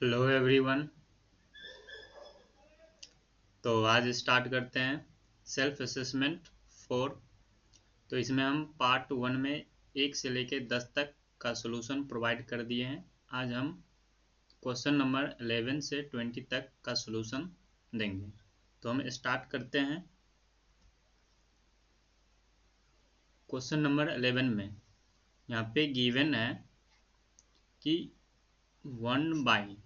Hello everyone. तो आज start करते हैं सेल्फ असेसमेंट 4। तो इसमें हम पार्ट 1 में 1 से लेकर 10 तक का सॉल्यूशन प्रोवाइड कर दिए हैं। आज हम क्वेश्चन नंबर 11 से 20 तक का सॉल्यूशन देंगे। तो हम स्टार्ट करते हैं क्वेश्चन नंबर 11 में। यहाँ पे गिवन है कि 1/tan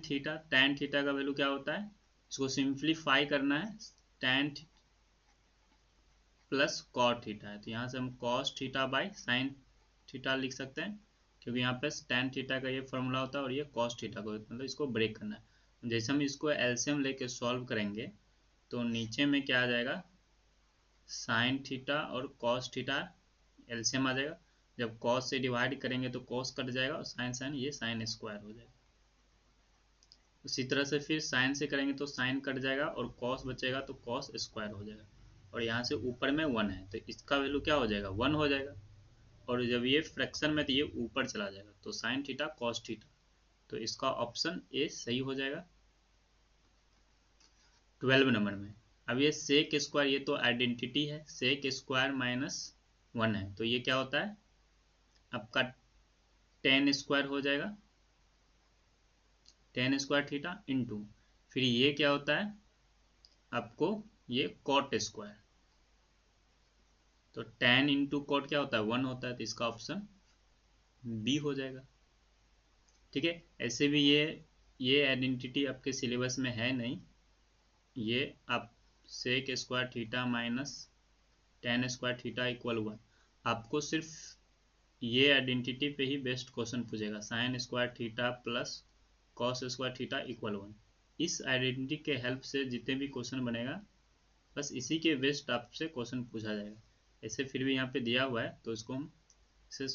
थीटा, tan थीटा का वैल्यू क्या होता है, इसको सिंप्लीफाई करना है। tan प्लस कॉट थीटा है, तो यहाँ से हम cos theta by sine theta लिख सकते हैं, क्योंकि यहाँ पे tan थीटा का ये फॉर्मूला होता है और ये कॉस थीटा को, मतलब इसको ब्रेक करना है। जैसे हम इसको एलसीएम लेके सॉल्व करेंगे तो नीचे में क्या आ जाएगा, साइन थीटा और कॉस थीटा एलसीएम आ जाएगा। जब कॉस से डिवाइड करेंगे तो कॉस कट जाएगा और साइन साइन ये साइन स्क्वायर हो जाएगा। उसी तरह से फिर साइन से करेंगे तो साइन कट जाएगा और कॉस बचेगा तो कॉस स्क्वायर हो जाएगा। और यहाँ से ऊपर में 1 है तो इसका वैल्यू क्या हो जाएगा, 1 हो जाएगा। और जब ये फ्रैक्शन में तो ये ऊपर चला जाएगा, तो साइन थीटा कॉस थीटा, तो इसका ऑप्शन ए सही हो जाएगा 12 नंबर में। अब ये सेक स्क्वायर, ये तो आइडेंटिटी है, सेक स्क्वायर माइनस 1 है तो ये क्या होता है आपका tan स्क्वायर हो जाएगा, tan स्क्वायर थीटा इंटू फिर ये क्या होता है आपको, ये कॉट स्क्वायर। तो tan इंटू कॉट क्या होता है, 1 होता है, तो इसका ऑप्शन बी हो जाएगा। ठीक है। ऐसे भी ये आइडेंटिटी आपके सिलेबस में है नहीं, ये आप sec square theta minus tan square theta equal 1, आपको सिर्फ ये आइडेंटिटी पे ही बेस्ट क्वेश्चन पूछेगा, sine square theta plus cos square theta equal 1। इस आइडेंटिटी के हेल्प से जितने भी क्वेश्चन बनेगा बस इसी के बेस्ट आपसे क्वेश्चन पूछा जाएगा। ऐसे फिर भी यहाँ पे दिया हुआ है तो इसको हम इसे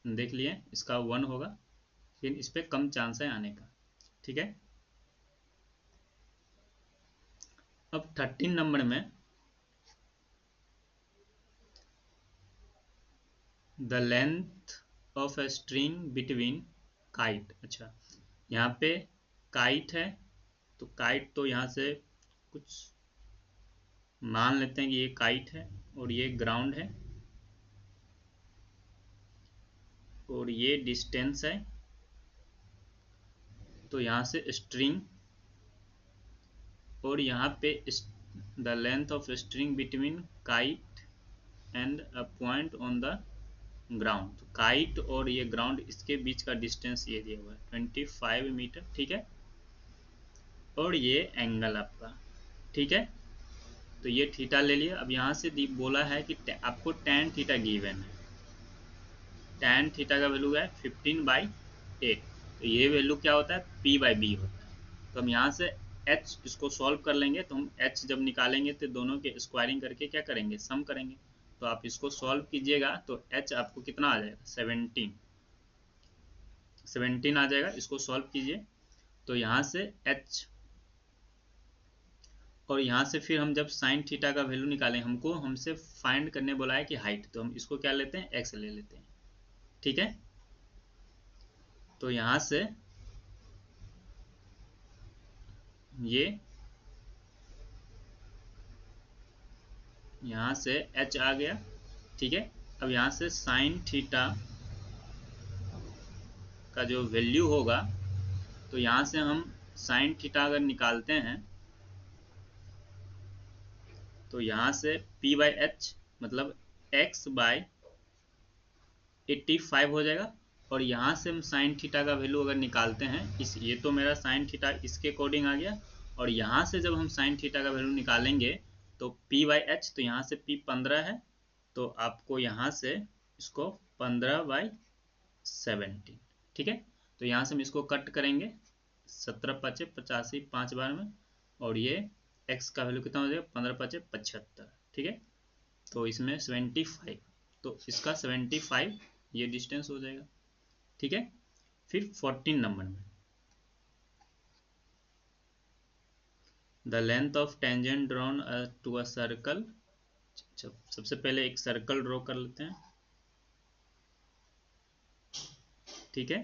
देख लिए, इसका 1 होगा, लेकिन इस पर कम चांस है आने का। ठीक है। अब 13 नंबर में the length of a string between kite. अच्छा, यहाँ पे काइट है तो काइट तो यहाँ से कुछ मान लेते हैं कि ये काइट है और ये ग्राउंड है और ये डिस्टेंस है, तो यहाँ से स्ट्रिंग और यहाँ पे the length of string between kite and a point on the ground. तो काइट और ये ग्राउंड इसके बीच का डिस्टेंस ये दिया हुआ है 25 मीटर। ठीक है। और ये एंगल आपका, ठीक है, तो ये थीटा ले लिया। अब यहाँ से बोला है कि आपको tan थीटा गिवन है, tan थीटा का वैल्यू है 15/8, तो ये वैल्यू क्या होता है, p/b होता है। तो हम यहाँ से h इसको सॉल्व कर लेंगे, तो हम h जब निकालेंगे तो दोनों के स्क्वायरिंग करके क्या करेंगे, सम करेंगे। तो आप इसको सॉल्व कीजिएगा तो h आपको कितना आ जाएगा, 17 आ जाएगा। इसको सॉल्व कीजिए तो यहाँ से h, और यहाँ से फिर हम जब साइन थीटा का वैल्यू निकालें, हमसे फाइंड करने बोला है कि हाइट, तो हम इसको क्या लेते हैं, x ले लेते हैं। ठीक है। तो यहाँ से ये यहाँ से h आ गया। ठीक है। अब यहाँ से साइन थीटा का जो वैल्यू होगा, तो यहाँ से हम साइन थीटा अगर निकालते हैं तो यहाँ से p/h मतलब x/85 हो जाएगा। और यहाँ से हम साइन थीटा का वैल्यू अगर निकालते हैं, ये तो मेरा साइन थीटा इसके अकॉर्डिंग आ गया, और यहाँ से जब हम साइन थीटा का वैल्यू निकालेंगे तो p/h, तो यहाँ से p 15 है, तो आपको यहाँ से इसको 15/17। ठीक है। तो यहाँ से हम इसको कट करेंगे, 17×5 = 85 5 बार में, और ये x का वैल्यू कितना हो जाएगा, 15×5 = 75। ठीक है। तो इसमें 75, तो इसका 75 ये डिस्टेंस हो जाएगा। ठीक है। फिर 14 नंबर में the length of tangent drawn to a circle. सबसे पहले एक सर्कल ड्रॉ कर लेते हैं। ठीक है।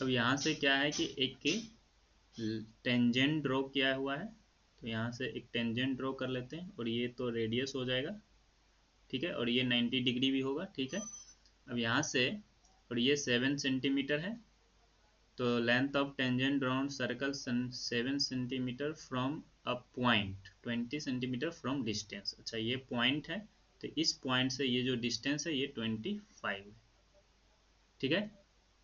अब यहाँ से क्या है कि एक टेंजेंट ड्रॉ किया हुआ है, तो यहाँ से एक टेंजेंट ड्रॉ कर लेते हैं और ये तो रेडियस हो जाएगा, ठीक है, और ये 90 डिग्री भी होगा, ठीक है। अब यहाँ से, और ये 7 सेंटीमीटर है, तो length of tangent drawn circle 7 centimetre from a point 20 centimetre from distance. अच्छा, ये पॉइंट है, तो इस पॉइंट से ये जो डिस्टेंस है ये 25 है, ठीक है।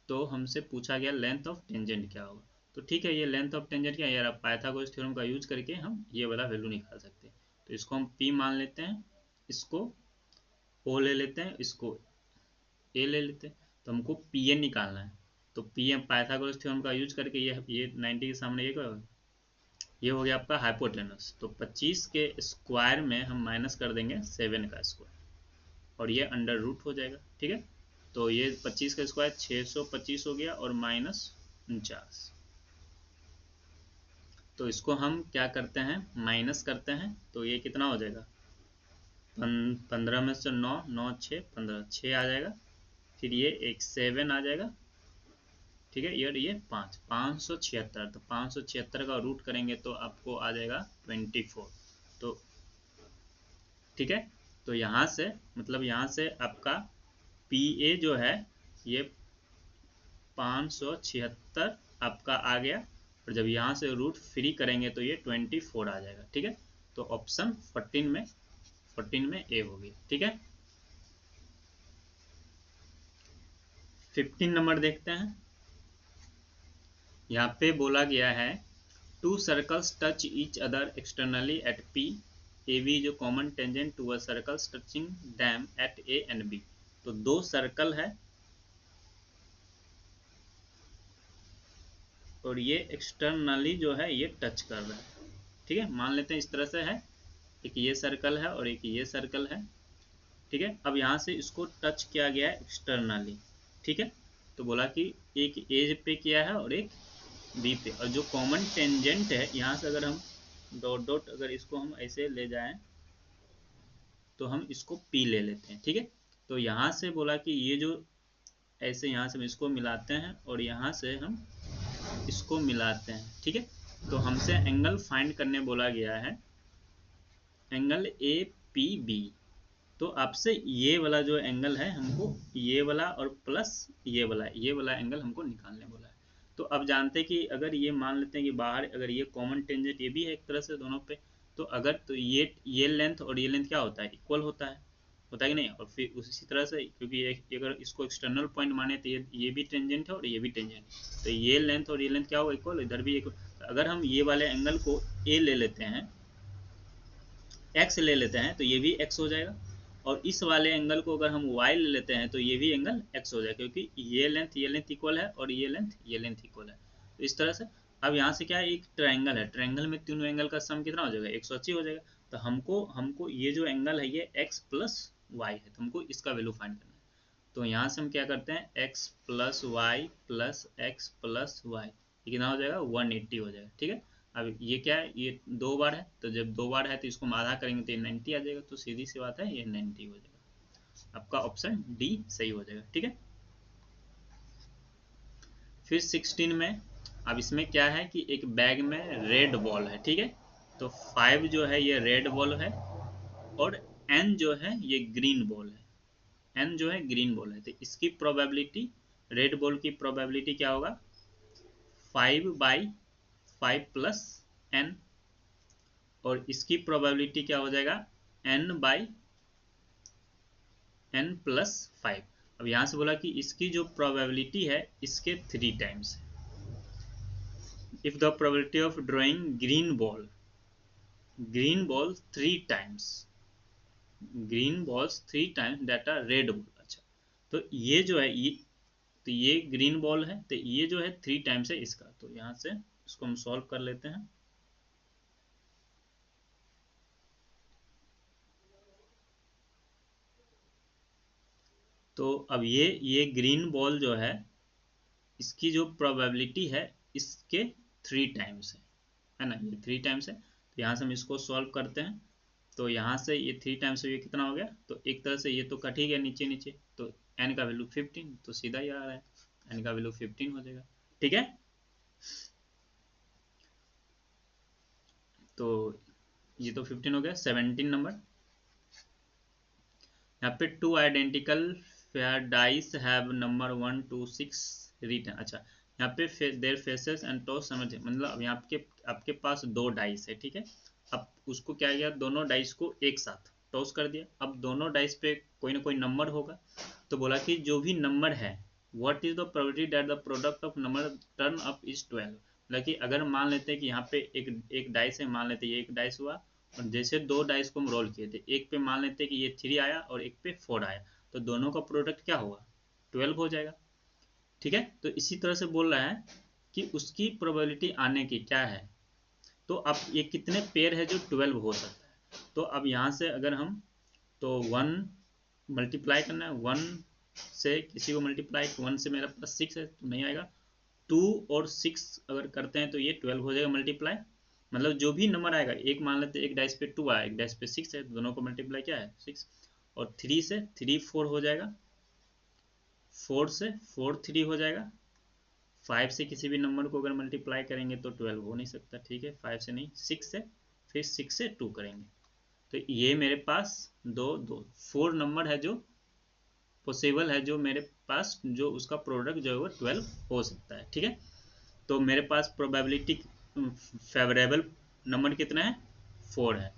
तो हमसे पूछा गया लेंथ ऑफ टेंजेंट क्या होगा, तो ठीक है, ये लेंथ ऑफ टेंजेंट क्या है यार, आप पाइथागोरस थ्योरम का यूज करके हम ये वाला वैल्यू निकाल सकते हैं। तो इसको हम P मान लेते हैं, इसको O ले लेते हैं, इसको A ले लेते हैं, तो हमको PN निकालना है। तो PM पाइथागोरस थ्योरम का यूज करके ये 90 के सामने ये क्या होगा, ये हो गया आपका हाइपोटेनस। तो 25 के स्क्वायर में हम माइनस कर देंगे 7 का स्क्वायर और ये अंडर रूट हो जाएगा, ठीक है। तो ये 25 का स्क्वायर 625 हो गया और माइनस 49। तो इसको हम क्या करते हैं, माइनस करते हैं, तो ये कितना हो जाएगा, 15 में से 9, 9 6 15, 6 आ जाएगा, फिर ये एक 7 आ जाएगा, ठीक है, ये 576। तो 576 का रूट करेंगे तो आपको आ जाएगा 24। तो ठीक है, तो यहाँ से मतलब यहाँ से आपका PA जो है ये 576 आपका आ गया, और जब यहाँ से रूट फ्री करेंगे तो ये 24 आ जाएगा, ठीक है। तो ऑप्शन 14 में ए होगी, ठीक है। 15 नंबर देखते हैं। यहाँ पे बोला गया है two circles touch each other externally at P, AB जो common tangent to a circles touching them at A and B। तो दो सर्कल है और ये एक्सटर्नली जो है ये टच कर रहा है, ठीक है, मान लेते हैं इस तरह से है, एक ये सर्कल है और एक ये सर्कल है, ठीक है। अब यहाँ से इसको टच किया गया है एक्सटर्नली, ठीक है, तो बोला कि एक एज पे किया है और एक बी पे, और जो कॉमन टेंजेंट है यहाँ से अगर हम डॉट डॉट अगर इसको हम ऐसे ले जाएं तो हम इसको पी ले लेते हैं, ठीक है। तो यहाँ से बोला कि ये जो ऐसे यहाँ से हम इसको मिलाते हैं और यहाँ से हम इसको मिलाते हैं, ठीक है। तो हमसे एंगल फाइंड करने बोला गया है, एंगल APB। तो आपसे ये वाला जो एंगल है हमको ये वाला और प्लस ये वाला एंगल हमको निकालने बोला है। तो अब जानते हैं कि अगर ये मान लेते हैं कि बाहर अगर ये कॉमन टेंजेंट ये भी है एक तरह से दोनों पे, तो अगर तो ये लेंथ और ये लेंथ क्या होता है, इक्वल होता है कि नहीं। और फिर उसी तरह से क्योंकि अगर इसको एक्सटर्नल पॉइंट माने तो ये भी टेंजेंट है और ये भी टेंजेंट है, तो ये लेंथ और ये लेंथ क्या होगा, इक्वल, इधर भी इक्वल। तो अगर हम ये वाले एंगल को ए ले लेते हैं, एक्स ले लेते हैं, तो ये भी एक्स हो जाएगा, और इस वाले एंगल को अगर हम वाई ले लेते हैं तो ये भी एंगल एक्स हो जाएगा, क्योंकि ये लेंथ इक्वल है और ये लेंथ इक्वल है। तो इस तरह से अब यहाँ से क्या है, एक ट्रायंगल है, ट्रायंगल में तीनों एंगल का सम कितना हो जाएगा, 180 हो जाएगा। तो हमको ये जो एंगल है ये एक्स प्लस वाई है, तो हमको इसका वैल्यू फाइंड करना है। तो यहाँ से हम क्या करते हैं, x plus y plus x plus y, ये कितना हो जाएगा, 180 हो जाएगा, ठीक है। अब ये क्या है, ये 2 बार है, तो जब 2 बार है तो इसको हम आधा करेंगे तो ये 90 आ जाएगा, तो सीधी सी बात है ये 90 हो जाएगा, आपका ऑप्शन डी सही हो जाएगा, ठीक है। फिर 16 में, अब इसमें क्या है कि एक बैग में रेड बॉल है, ठीक है। तो 5 जो है ये रेड बॉल है और n जो है ये ग्रीन बॉल है, n जो है ग्रीन बॉल है, तो इसकी प्रोबेबिलिटी, रेड बॉल की प्रोबेबिलिटी क्या होगा, 5/5 प्लस n, और इसकी प्रोबेबिलिटी क्या हो जाएगा, n प्लस 5। अब यहाँ से बोला कि इसकी जो प्रोबेबिलिटी है इसके 3 टाइम्स है। If the probability of drawing green ball 3 times, green balls 3 times that are red ball. अच्छा, तो ये जो है तो ये ग्रीन बॉल है, तो ये जो है 3 टाइम्स है इसका, तो यहाँ से इसको हम सॉल्व कर लेते हैं। तो अब ये ग्रीन बॉल जो है इसकी जो प्रोबेबिलिटी है इसके 3 टाइम्स है ना, ये 3 टाइम्स है। तो यहाँ से हम इसको सॉल्व करते हैं, तो यहाँ से ये 3 टाइम्स ये कितना हो गया, तो एक तरह से ये तो कट ही गया नीचे नीचे, तो n का वैल्यू 15, तो सीधा ही आ रहा है n का वैल्यू 15 हो जाएगा। ठीक है। तो ये तो 15 हो गया। 17 नंबर, यहाँ पे two identical fair dice have number 1 2 6 written. अच्छा, यहाँ पे देयर फेसेस एंड टॉस समझ, मतलब अब यहाँ आपके पास दो डाइस है, ठीक है। अब उसको क्या किया, दोनों डाइस को एक साथ टॉस कर दिया। अब दोनों डाइस पे कोई ना कोई नंबर होगा, तो बोला कि जो भी नंबर है, what is the probability that the product of number turn up is 12। मतलब कि अगर मान लेते हैं कि यहाँ पे एक डाइस है, मान लेते हैं ये एक डाइस हुआ, और जैसे दो डाइस को हम रोल किए थे, एक पे मान लेते हैं कि ये 3 आया और एक पे 4 आया, तो दोनों का प्रोडक्ट क्या होगा, 12 हो जाएगा, ठीक है। तो इसी तरह से बोल रहा है कि उसकी प्रोबेबिलिटी आने की क्या है। तो अब ये कितने पेयर है जो 12 हो सकता है। तो अब यहाँ से अगर हम, तो 1 मल्टीप्लाई करना है, 1 से किसी को मल्टीप्लाई, 1 से मेरा पास 6 है तो नहीं आएगा। 2 और 6 अगर करते हैं तो ये 12 हो जाएगा मल्टीप्लाई। मतलब जो भी नंबर आएगा, एक मान लेते एक डाइस पे 2 आया, एक डाइस पे 6 है, तो दोनों को मल्टीप्लाई क्या है 6। और 3 से 3 4 हो जाएगा, 4 से 4 3 हो जाएगा। 5 से किसी भी नंबर को अगर मल्टीप्लाई करेंगे तो 12 हो नहीं सकता, ठीक है। 5 से नहीं, 6 से, फिर 6 से 2 करेंगे, तो ये मेरे पास दो दो 4 नंबर है जो पॉसिबल है, जो मेरे पास जो उसका प्रोडक्ट जो है वो 12 हो सकता है, ठीक है। तो मेरे पास प्रोबेबिलिटी फेवरेबल नंबर कितना है, 4 है।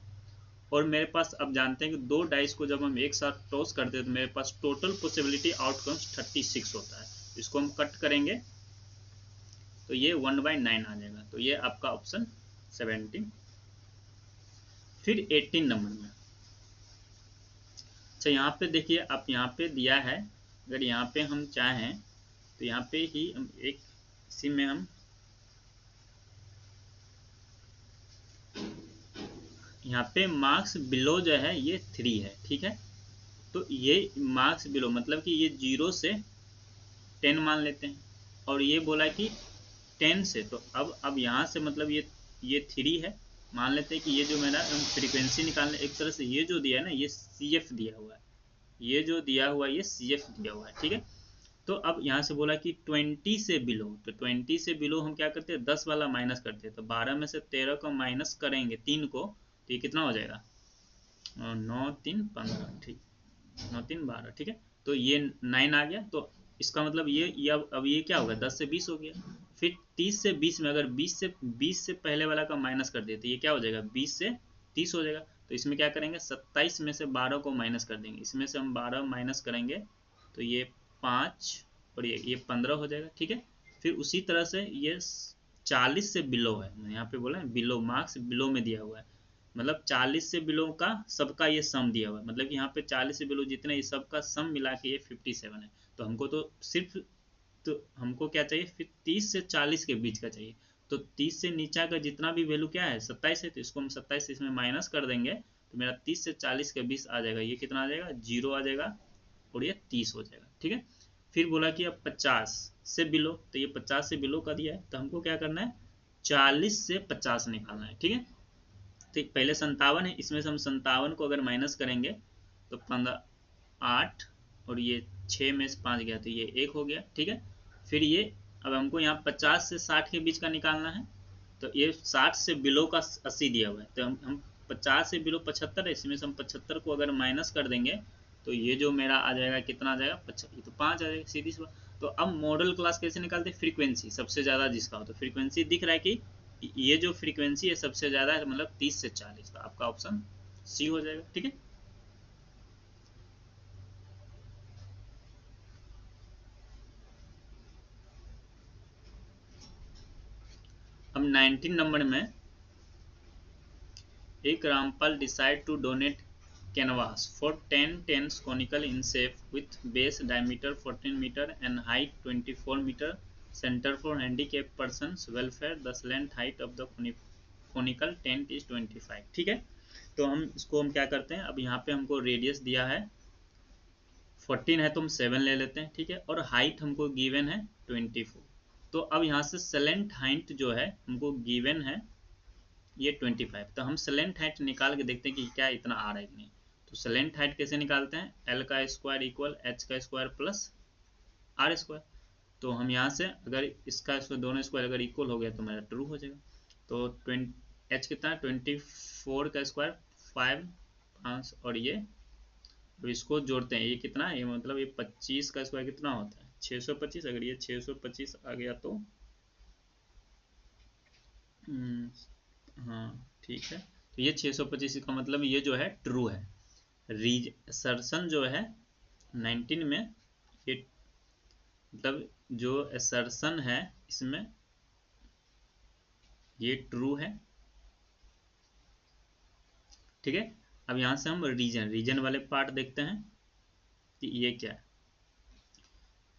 और मेरे पास अब जानते हैं कि दो डाइस को जब हम एक साथ टॉस करते हैं तो मेरे पास टोटल पॉसिबिलिटी आउटकम्स 36 होता है। इसको हम कट करेंगे तो ये 1/9 आ जाएगा। तो ये आपका ऑप्शन 17। फिर 18 नंबर में, अच्छा यहाँ पे देखिए, आप यहाँ पे दिया है, अगर यहाँ पे हम चाहें तो यहाँ पे ही हम एक, इसी में हम यहाँ पे मार्क्स बिलो जो है ये 3 है, ठीक है। तो ये मार्क्स बिलो मतलब कि ये 0 से 10 मान लेते हैं, और ये बोला कि 10 से, तो अब यहाँ से मतलब ये 3 है, मान लेते हैं कि ये जो मेरा फ्रीक्वेंसी निकालने, एक तरह से ये जो दिया है ना, ये CF दिया हुआ है, ये जो दिया हुआ है ये CF दिया हुआ है, ठीक है। तो अब यहाँ से बोला कि 20 से बिलो, तो 20 से बिलो हम क्या करते हैं, 10 वाला माइनस करते हैं, तो 12 में से 13 को माइनस करेंगे 3 को, तो ये कितना हो जाएगा, 9 3 15, ठीक, 9 3 12, ठीक है। तो ये 9 आ गया, तो इसका मतलब ये अब ये क्या होगा, 10 से 20 हो गया। फिर 30 से 20 में अगर 20 से पहले वाला का माइनस कर देते, ये क्या हो जाएगा, 20 से 30 हो जाएगा। तो इसमें क्या करेंगे, 27 में से 12 को माइनस कर देंगे, इसमें से हम 12 माइनस करेंगे तो ये 5 और ये 15 हो जाएगा, ठीक है। फिर उसी तरह से ये 40 से बिलो है, यहाँ पे बोला है बिलो, मार्क्स बिलो में दिया हुआ है, मतलब 40 से बिलो का सबका ये सम दिया हुआ है, मतलब कि यहाँ पे 40 से बिलो जितने ये सबका सम मिला के ये 57 है। तो हमको तो सिर्फ, तो हमको क्या चाहिए, फिर 30 से 40 के बीच का चाहिए। तो 30 से नीचा का जितना भी वैल्यू क्या है 27 है, तो इसको हम 27 से इसमें माइनस कर देंगे, तो मेरा 30 से 40 के बीच आ जाएगा, ये कितना आ जाएगा, 0 आ जाएगा, और ये 30 हो जाएगा, ठीक है। फिर बोला कि अब 50 से बिलो, तो ये 50 से बिलो का दिया है, तो हमको क्या करना है, 40 से 50 निकालना है, ठीक है। तो पहले 57 है, इसमें से हम 57 को अगर माइनस करेंगे तो 15 8, और ये 6 में से 5 गया तो ये 1 हो गया, ठीक है। फिर ये अब हमको यहाँ 50 से 60 के बीच का निकालना है, तो ये 60 से बिलो का 80 दिया हुआ है, तो हम 50 से बिलो 75 है, इसमें से हम 75 को अगर माइनस कर देंगे तो ये जो मेरा आ जाएगा कितना आ जाएगा, ये तो 5 आ जाएगा, सीधी सी बात। तो अब मॉडल क्लास कैसे निकालते हैं, फ्रीक्वेंसी सबसे ज़्यादा जिसका हो, तो फ्रीक्वेंसी दिख रहा है कि ये जो फ्रीक्वेंसी है सबसे ज़्यादा है, मतलब 30 से 40, तो आपका ऑप्शन सी हो जाएगा, ठीक है। अब 19 नंबर में, एक Rampal decide to donate canvas for 10 tents conical in shape with base diameter 14 meter and height 24 meter, center for handicapped persons welfare, thus length height of the conical tent is 25, ठीक है। तो हम इसको हम क्या करते हैं, अब यहाँ पे हमको रेडियस दिया है 14 है तो हम 7 ले लेते हैं, ठीक है, और हाइट हमको गिवन है 24। तो अब यहाँ से सेलेंट हाइट जो है हमको गिवन है ये 25, तो हम सेलेंट हाइट निकाल के देखते हैं कि क्या इतना आ रहा है कि नहीं। तो सेलेंट हाइट कैसे निकालते हैं, एल का स्क्वायर इक्वल एच का स्क्वायर प्लस आर स्क्वायर। तो हम यहाँ से अगर इसका दोनों स्क्वायर अगर इक्वल हो गया तो मेरा ट्रू हो जाएगा। तो एच कितना है 24 का स्क्वायर 5 5 और ये अब इसको जोड़ते हैं, ये कितना है, ये मतलब ये 25 का स्क्वायर कितना होता है 625। अगर ये 625 आ गया तो हाँ ठीक है, तो ये 625 का मतलब ये जो है ट्रू है। असर्शन जो है 19 में, ये मतलब जो असर्शन है इसमें ये ट्रू है। ठीक है, अब यहां से हम रीजन वाले पार्ट देखते हैं कि ये क्या है।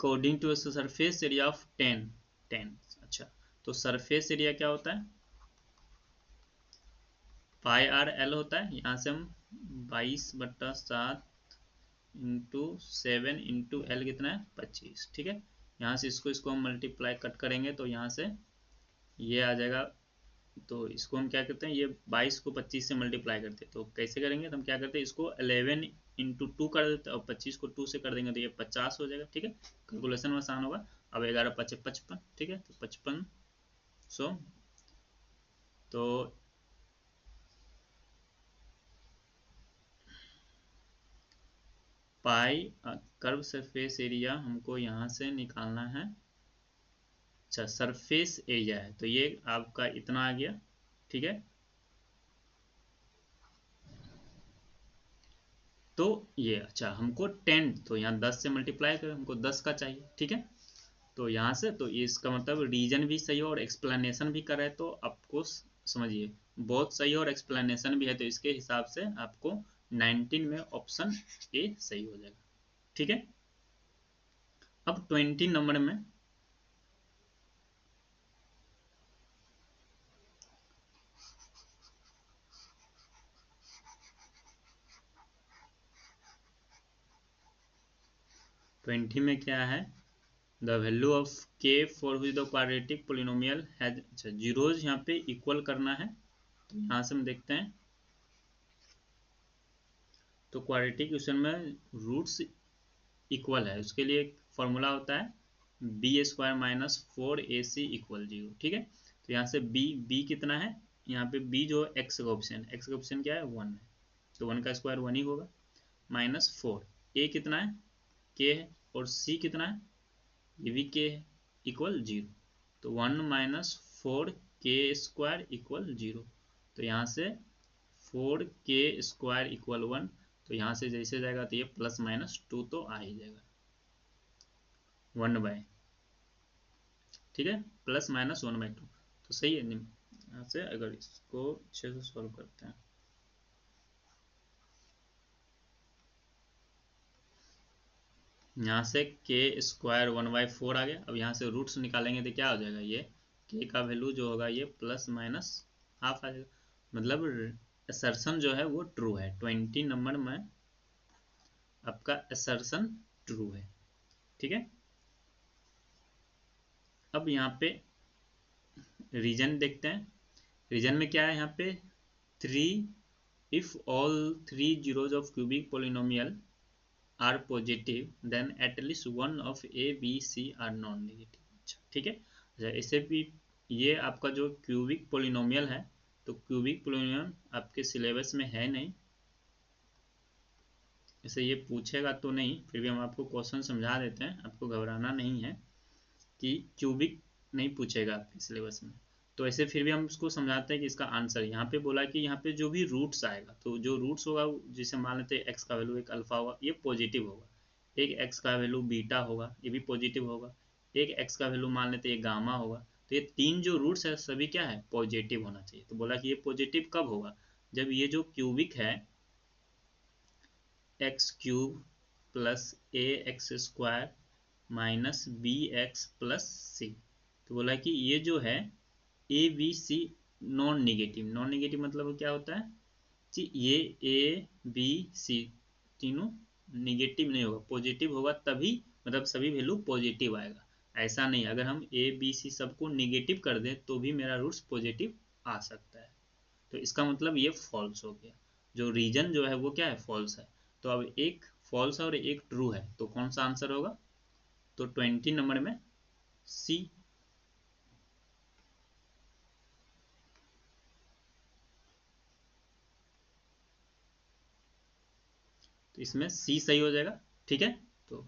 According to surface area of 10 अच्छा, तो सरफेस एरिया क्या होता है पाई आर एल होता है। यहाँ से हम 22/7 इंटू 7 इंटू एल कितना है 25। ठीक है, यहाँ से इसको हम मल्टीप्लाई कट करेंगे तो यहाँ से ये आ जाएगा। तो इसको हम क्या करते हैं, ये 22 को 25 से मल्टीप्लाई करते हैं। तो कैसे करेंगे, तो हम क्या करते हैं इसको 11 इंटू 2 कर देते हैं और 25 को 2 से कर देंगे तो ये 50 हो जाएगा। ठीक है, कैलकुलेशन आसान होगा। अब 11 5 55। ठीक है, तो 5500 तो पाई कर्व सरफेस एरिया हमको यहाँ से निकालना है। अच्छा, सरफेस एरिया है तो ये आपका इतना आ गया। ठीक है, तो ये अच्छा हमको 10, तो यहाँ 10 से मल्टीप्लाई करें, हमको 10 का चाहिए। ठीक है, तो यहाँ से तो इसका मतलब रीजन भी सही हो और एक्सप्लेनेशन भी करे तो आपको समझिए बहुत सही और एक्सप्लेनेशन भी है, तो इसके हिसाब से आपको 19 में ऑप्शन ए सही हो जाएगा। ठीक है, अब 20 नंबर में 20 में क्या है, द वैल्यू ऑफ के for which the quadratic polynomial has, अच्छा जीरोज यहाँ पे इक्वल करना है। तो यहाँ से हम देखते हैं तो क्वाड्रेटिक इक्वेशन में रूट्स इक्वल है, उसके लिए एक फॉर्मूला होता है B square minus 4ac equal 0। ठीक है, तो यहाँ से बी कितना है, यहाँ पे बी जो एक्स का ऑप्शन क्या है 1 है, तो 1 का स्क्वायर 1 ही होगा माइनस 4। ए कितना है के है और सी कितना है ये भी के है इक्वल 0। तो 1 माइनस 4 के स्क्वायर इक्वल 0। तो यहाँ से 4 के स्क्वायर इक्वल 1, तो यहाँ से जैसे जाएगा तो ये प्लस माइनस 2 तो आ ही जाएगा 1/, ठीक है, प्लस माइनस 1/2 तो सही है। यहाँ से अगर इसको अच्छे से सॉल्व करते हैं, यहाँ से के स्क्वायर 1/4 आ गया। अब यहाँ से रूट्स निकालेंगे तो क्या हो जाएगा, ये के का वैल्यू जो होगा ये प्लस माइनस हाफ आ जाएगा, मतलब असर्शन जो है वो ट्रू है। 20 नंबर में आपका असर्शन ट्रू है। ठीक है, अब यहाँ पे रीजन देखते हैं। रीजन में क्या है, यहाँ पे 3 if all 3 zeros of cubic polynomial are positive then at least one of a b c are non negative. अच्छा ठीक है, अच्छा इसे भी ये आपका जो क्यूबिक पोलिनोमियल है, तो क्यूबिक पोलिनोमियल आपके सिलेबस में है नहीं, इसे ये पूछेगा तो नहीं, फिर भी हम आपको क्वेश्चन समझा देते हैं, आपको घबराना नहीं है कि क्यूबिक नहीं पूछेगा आपके सिलेबस में। तो ऐसे फिर भी हम उसको समझाते हैं कि इसका आंसर यहाँ पे बोला कि यहाँ पे जो भी रूट्स आएगा, तो जो रूट्स होगा जिसे मान लेते हैं एक्स का वैल्यू एक अल्फा होगा ये पॉजिटिव होगा, एक एक्स का वैल्यू बीटा होगा ये भी पॉजिटिव होगा, एक एक्स का वैल्यू मान लेते हैं गामा होगा। तो ये 3 जो रूट्स है सभी क्या है पॉजिटिव होना चाहिए। तो बोला कि ये पॉजिटिव कब होगा, जब ये जो क्यूबिक है x cube plus a x square minus b x plus c. तो बोला कि ये जो है a b c non negative मतलब क्या होता है कि ये ए बी सी तीनों निगेटिव नहीं होगा, पॉजिटिव होगा तभी, मतलब सभी वैल्यू पॉजिटिव आएगा। ऐसा नहीं अगर हम ए बी सी सबको निगेटिव कर दें तो भी मेरा रूट्स पॉजिटिव आ सकता है। तो इसका मतलब ये फॉल्स हो गया, जो रीजन जो है वो क्या है फॉल्स है। तो अब एक फॉल्स और एक ट्रू है, तो कौन सा आंसर होगा, तो 20 नंबर में सी, तो इसमें सी सही हो जाएगा। ठीक है, तो